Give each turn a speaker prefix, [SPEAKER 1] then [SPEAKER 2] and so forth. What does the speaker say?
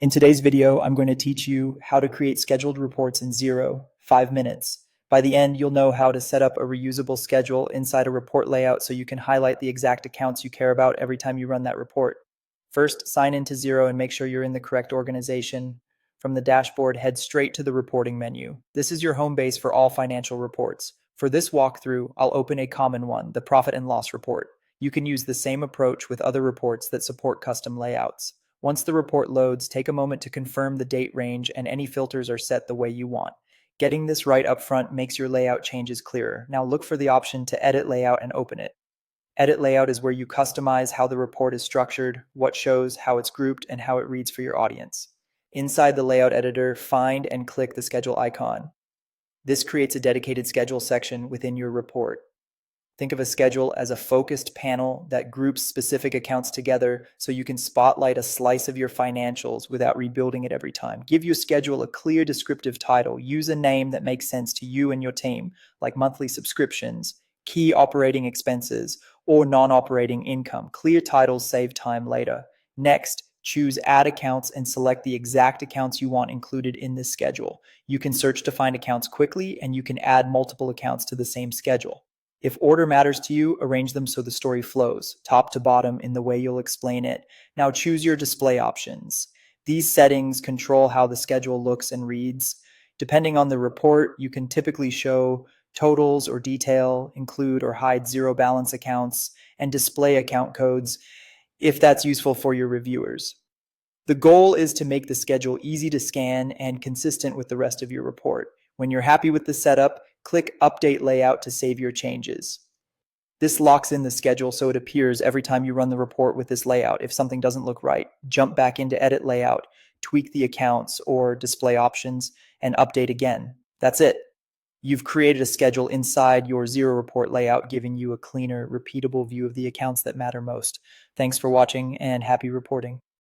[SPEAKER 1] In today's video, I'm going to teach you how to create scheduled reports in Xero, 5 minutes. By the end, you'll know how to set up a reusable schedule inside a report layout so you can highlight the exact accounts you care about every time you run that report. First, sign into Xero and make sure you're in the correct organization. From the dashboard, head straight to the reporting menu. This is your home base for all financial reports. For this walkthrough, I'll open a common one, the profit and loss report. You can use the same approach with other reports that support custom layouts. Once the report loads, take a moment to confirm the date range and any filters are set the way you want. Getting this right up front makes your layout changes clearer. Now look for the option to edit layout and open it. Edit layout is where you customize how the report is structured, what shows, how it's grouped, and how it reads for your audience. Inside the layout editor, find and click the schedule icon. This creates a dedicated schedule section within your report. Think of a schedule as a focused panel that groups specific accounts together so you can spotlight a slice of your financials without rebuilding it every time. Give your schedule a clear descriptive title. Use a name that makes sense to you and your team, like monthly subscriptions, key operating expenses, or non-operating income. Clear titles save time later. Next, choose Add Accounts and select the exact accounts you want included in this schedule. You can search to find accounts quickly, and you can add multiple accounts to the same schedule. If order matters to you, arrange them so the story flows, top to bottom, in the way you'll explain it. Now choose your display options. These settings control how the schedule looks and reads. Depending on the report, you can typically show totals or detail, include or hide zero balance accounts, and display account codes if that's useful for your reviewers. The goal is to make the schedule easy to scan and consistent with the rest of your report. When you're happy with the setup, click Update Layout to save your changes. This locks in the schedule so it appears every time you run the report with this layout. If something doesn't look right, jump back into Edit Layout, tweak the accounts or display options, and update again. That's it. You've created a schedule inside your Xero report layout, giving you a cleaner, repeatable view of the accounts that matter most. Thanks for watching and happy reporting.